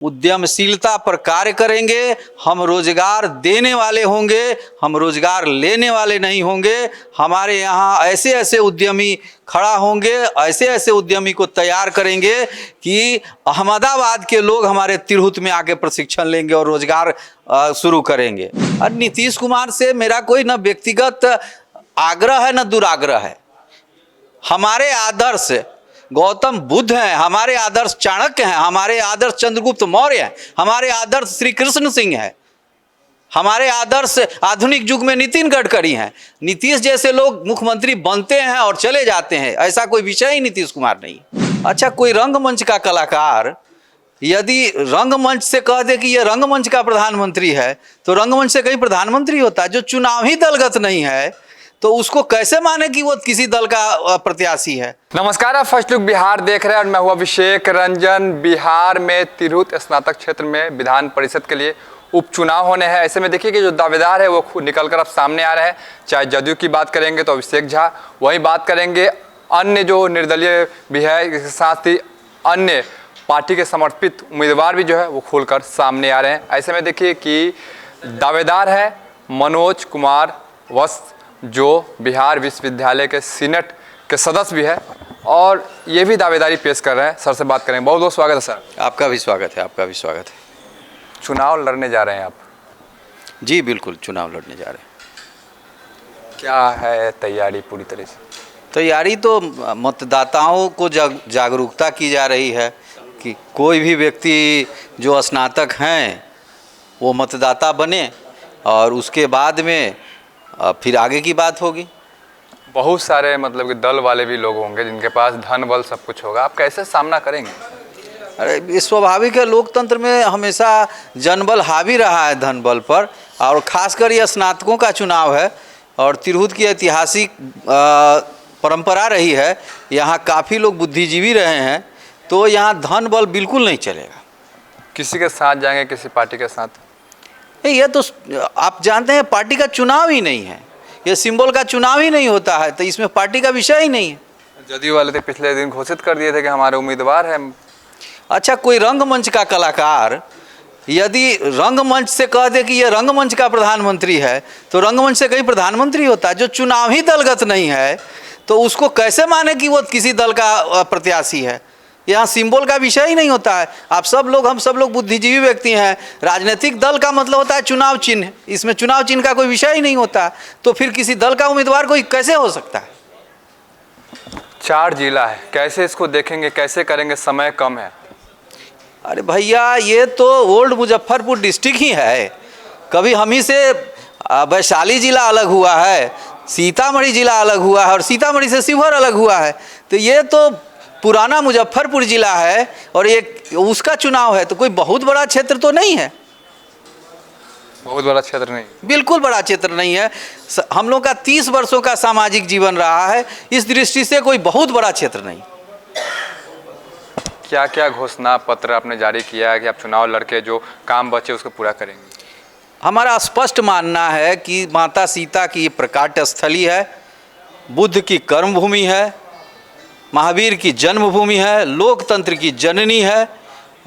उद्यमशीलता पर कार्य करेंगे, हम रोजगार देने वाले होंगे, हम रोजगार लेने वाले नहीं होंगे। हमारे यहाँ ऐसे ऐसे उद्यमी खड़ा होंगे, ऐसे ऐसे उद्यमी को तैयार करेंगे कि अहमदाबाद के लोग हमारे तिरहुत में आके प्रशिक्षण लेंगे और रोजगार शुरू करेंगे। और नीतीश कुमार से मेरा कोई न व्यक्तिगत आग्रह है न दुराग्रह है। हमारे आदर्श गौतम बुद्ध हैं, हमारे आदर्श चाणक्य हैं, हमारे आदर्श चंद्रगुप्त मौर्य हैं, हमारे आदर्श श्री कृष्ण सिंह हैं, हमारे आदर्श आधुनिक युग में नितिन गडकरी हैं। नीतीश जैसे लोग मुख्यमंत्री बनते हैं और चले जाते हैं, ऐसा कोई विषय ही नीतीश कुमार नहीं। अच्छा, कोई रंगमंच का कलाकार यदि रंगमंच से कह दे कि ये रंगमंच का प्रधानमंत्री है, तो रंगमंच से कहीं प्रधानमंत्री होता है? जो चुनाव ही दलगत नहीं है तो उसको कैसे माने कि वो किसी दल का प्रत्याशी है। नमस्कार, आप फर्स्ट लुक बिहार देख रहे हैं और मैं हूं अभिषेक रंजन। बिहार में तिरहुत स्नातक क्षेत्र में विधान परिषद के लिए उपचुनाव होने हैं। ऐसे में देखिए कि जो दावेदार है वो निकलकर अब सामने आ रहे हैं। चाहे जदयू की बात करेंगे तो अभिषेक झा, वहीं बात करेंगे अन्य जो निर्दलीय भी है, इसके साथ ही अन्य पार्टी के समर्पित उम्मीदवार भी जो है वो खुलकर सामने आ रहे हैं। ऐसे में देखिए कि दावेदार है मनोज कुमार वत्स, जो बिहार विश्वविद्यालय के सीनेट के सदस्य भी है और ये भी दावेदारी पेश कर रहे हैं। सर से बात करेंगे। बहुत बहुत स्वागत है सर। आपका भी स्वागत है, आपका भी स्वागत है। चुनाव लड़ने जा रहे हैं आप? जी बिल्कुल, चुनाव लड़ने जा रहे हैं। क्या है तैयारी पूरी तरह से? तैयारी तो मतदाताओं को जागरूकता की जा रही है कि कोई भी व्यक्ति जो स्नातक हैं वो मतदाता बने और उसके बाद में फिर आगे की बात होगी। बहुत सारे मतलब कि दल वाले भी लोग होंगे जिनके पास धन बल सब कुछ होगा, आप कैसे सामना करेंगे? अरे स्वाभाविक है, लोकतंत्र में हमेशा जनबल हावी रहा है धन बल पर, और ख़ासकर यह स्नातकों का चुनाव है और तिरहुत की ऐतिहासिक परंपरा रही है। यहाँ काफ़ी लोग बुद्धिजीवी रहे हैं, तो यहाँ धन बल बिल्कुल नहीं चलेगा। किसी के साथ जाएंगे, किसी पार्टी के साथ? नहीं, ये तो आप जानते हैं पार्टी का चुनाव ही नहीं है, ये सिंबल का चुनाव ही नहीं होता है, तो इसमें पार्टी का विषय ही नहीं है। जदयू वाले थे पिछले दिन घोषित कर दिए थे कि हमारे उम्मीदवार हैं। अच्छा, कोई रंगमंच का कलाकार यदि रंगमंच से कह दे कि ये रंगमंच का प्रधानमंत्री है, तो रंगमंच से कहीं प्रधानमंत्री होता है? जो चुनाव ही दलगत नहीं है तो उसको कैसे माने कि वो किसी दल का प्रत्याशी है? यहाँ सिंबल का विषय ही नहीं होता है। आप सब लोग, हम सब लोग बुद्धिजीवी व्यक्ति हैं। राजनीतिक दल का मतलब होता है चुनाव चिन्ह, इसमें चुनाव चिन्ह का कोई विषय ही नहीं होता, तो फिर किसी दल का उम्मीदवार कोई कैसे हो सकता है? 4 जिला है, कैसे इसको देखेंगे, कैसे करेंगे? समय कम है। अरे भैया, ये तो ओल्ड मुजफ्फरपुर डिस्ट्रिक्ट ही है। कभी हम ही से वैशाली जिला अलग हुआ है, सीतामढ़ी जिला अलग हुआ है और सीतामढ़ी से शिवहर अलग हुआ है, तो ये तो पुराना मुजफ्फरपुर जिला है और एक उसका चुनाव है, तो कोई बहुत बड़ा क्षेत्र तो नहीं है। बहुत बड़ा क्षेत्र नहीं, बिल्कुल बड़ा क्षेत्र नहीं है। हम लोग का 30 वर्षों का सामाजिक जीवन रहा है, इस दृष्टि से कोई बहुत बड़ा क्षेत्र नहीं। क्या क्या घोषणा पत्र आपने जारी किया है कि आप चुनाव लड़के जो काम बचे उसको पूरा करेंगे? हमारा स्पष्ट मानना है कि माता सीता की प्रकाट्य स्थली है, बुद्ध की कर्मभूमि है, महावीर की जन्मभूमि है, लोकतंत्र की जननी है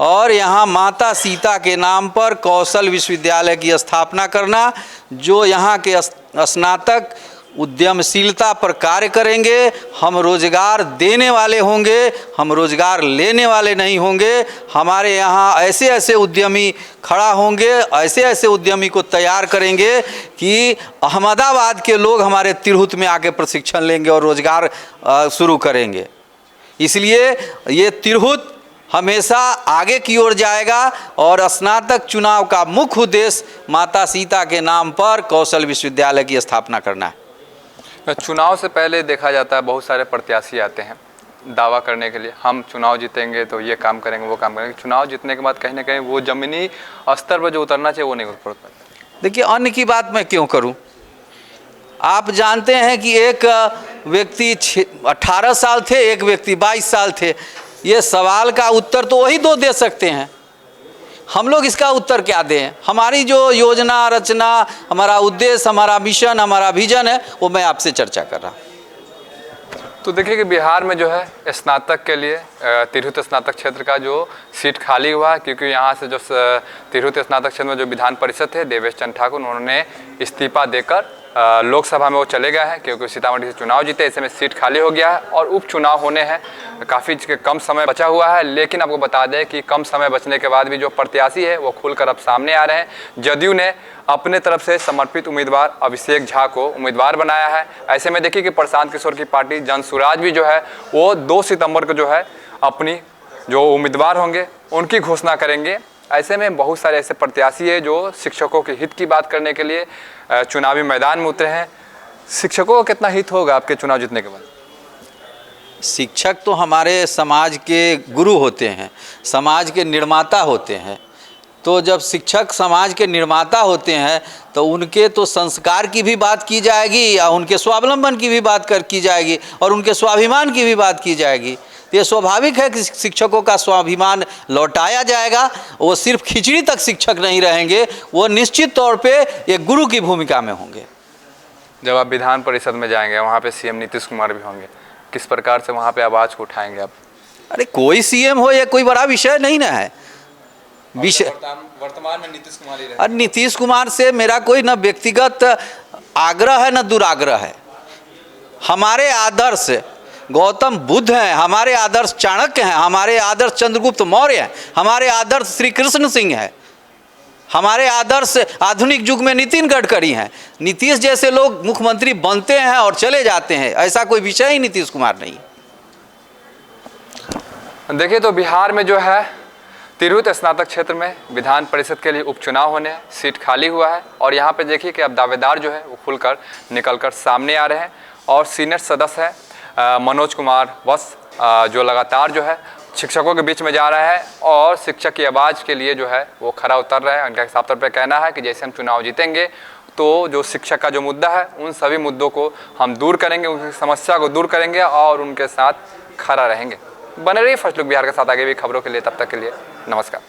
और यहाँ माता सीता के नाम पर कौशल विश्वविद्यालय की स्थापना करना, जो यहाँ के स्नातक उद्यमशीलता पर कार्य करेंगे, हम रोजगार देने वाले होंगे, हम रोजगार लेने वाले नहीं होंगे। हमारे यहाँ ऐसे ऐसे उद्यमी खड़ा होंगे, ऐसे ऐसे उद्यमी को तैयार करेंगे कि अहमदाबाद के लोग हमारे तिरहुत में आके प्रशिक्षण लेंगे और रोजगार शुरू करेंगे। इसलिए ये तिरहुत हमेशा आगे की ओर जाएगा और स्नातक चुनाव का मुख्य उद्देश्य माता सीता के नाम पर कौशल विश्वविद्यालय की स्थापना करना है। चुनाव से पहले देखा जाता है बहुत सारे प्रत्याशी आते हैं दावा करने के लिए, हम चुनाव जीतेंगे तो ये काम करेंगे, वो काम करेंगे। चुनाव जीतने के बाद कहीं ना कहीं वो ज़मीनी स्तर पर जो उतरना चाहिए वो नहीं उतर पाता। देखिए, अन्य की बात मैं क्यों करूं? आप जानते हैं कि एक व्यक्ति 18 साल थे, एक व्यक्ति 22 साल थे। ये सवाल का उत्तर तो वही दो दे सकते हैं, हम लोग इसका उत्तर क्या दें? हमारी जो योजना रचना, हमारा उद्देश्य, हमारा मिशन, हमारा विजन है, वो मैं आपसे चर्चा कर रहा हूँ। तो देखिए कि बिहार में जो है स्नातक के लिए तिरहुत स्नातक क्षेत्र का जो सीट खाली हुआ है, क्योंकि यहाँ से जो तिरहुत स्नातक क्षेत्र में जो विधान परिषद है देवेश चंद्र ठाकुर, उन्होंने इस्तीफा देकर लोकसभा में वो चले गए हैं, क्योंकि सीतामढ़ी से चुनाव जीते। ऐसे में सीट खाली हो गया है और उपचुनाव होने हैं, काफ़ी कम समय बचा हुआ है। लेकिन आपको बता दें कि कम समय बचने के बाद भी जो प्रत्याशी है वो खुलकर अब सामने आ रहे हैं। जदयू ने अपने तरफ से समर्पित उम्मीदवार अभिषेक झा को उम्मीदवार बनाया है। ऐसे में देखिए कि प्रशांत किशोर की पार्टी जनसुराज भी जो है वो 2 सितंबर को जो है अपनी जो उम्मीदवार होंगे उनकी घोषणा करेंगे। ऐसे में बहुत सारे ऐसे प्रत्याशी है जो शिक्षकों के हित की बात करने के लिए चुनावी मैदान में उतरे हैं। शिक्षकों का कितना हित होगा आपके चुनाव जीतने के बाद? शिक्षक तो हमारे समाज के गुरु होते हैं, समाज के निर्माता होते हैं। तो जब शिक्षक समाज के निर्माता होते हैं तो उनके तो संस्कार की भी बात की जाएगी या उनके स्वावलंबन की भी बात की जाएगी और उनके स्वाभिमान की भी बात की जाएगी। ये स्वाभाविक है कि शिक्षकों का स्वाभिमान लौटाया जाएगा। वो सिर्फ खिचड़ी तक शिक्षक नहीं रहेंगे, वो निश्चित तौर पे एक गुरु की भूमिका में होंगे। जब आप विधान परिषद में जाएंगे वहाँ पे सीएम नीतीश कुमार भी होंगे, किस प्रकार से वहाँ पे आवाज़ को उठाएंगे आप? अरे कोई सीएम हो ये कोई बड़ा विषय नहीं ना है। विषय वर्तमान में नीतीश कुमार ही रहे। और नीतीश कुमार से मेरा कोई न व्यक्तिगत आग्रह है न दुराग्रह है। हमारे आदर्श गौतम बुद्ध हैं, हमारे आदर्श चाणक्य हैं, हमारे आदर्श चंद्रगुप्त मौर्य हैं, हमारे आदर्श श्री कृष्ण सिंह हैं, हमारे आदर्श आधुनिक युग में नितिन गडकरी हैं। नीतीश जैसे लोग मुख्यमंत्री बनते हैं और चले जाते हैं, ऐसा कोई विषय ही नीतीश कुमार नहीं। देखिए तो बिहार में जो है तिरहुत स्नातक क्षेत्र में विधान परिषद के लिए उपचुनाव होने हैं, सीट खाली हुआ है और यहाँ पे देखिए कि अब दावेदार जो है वो खुलकर निकलकर सामने आ रहे हैं। और सीनियर सदस्य है मनोज कुमार वस, जो लगातार जो है शिक्षकों के बीच में जा रहा है और शिक्षक की आवाज़ के लिए जो है वो खरा उतर रहा है। उनका साफ तौर पर कहना है कि जैसे हम चुनाव जीतेंगे तो जो शिक्षक का जो मुद्दा है उन सभी मुद्दों को हम दूर करेंगे, उनकी समस्या को दूर करेंगे और उनके साथ खड़ा रहेंगे। बने रहिए फर्स्ट लुक बिहार के साथ आगे भी खबरों के लिए। तब तक के लिए नमस्कार।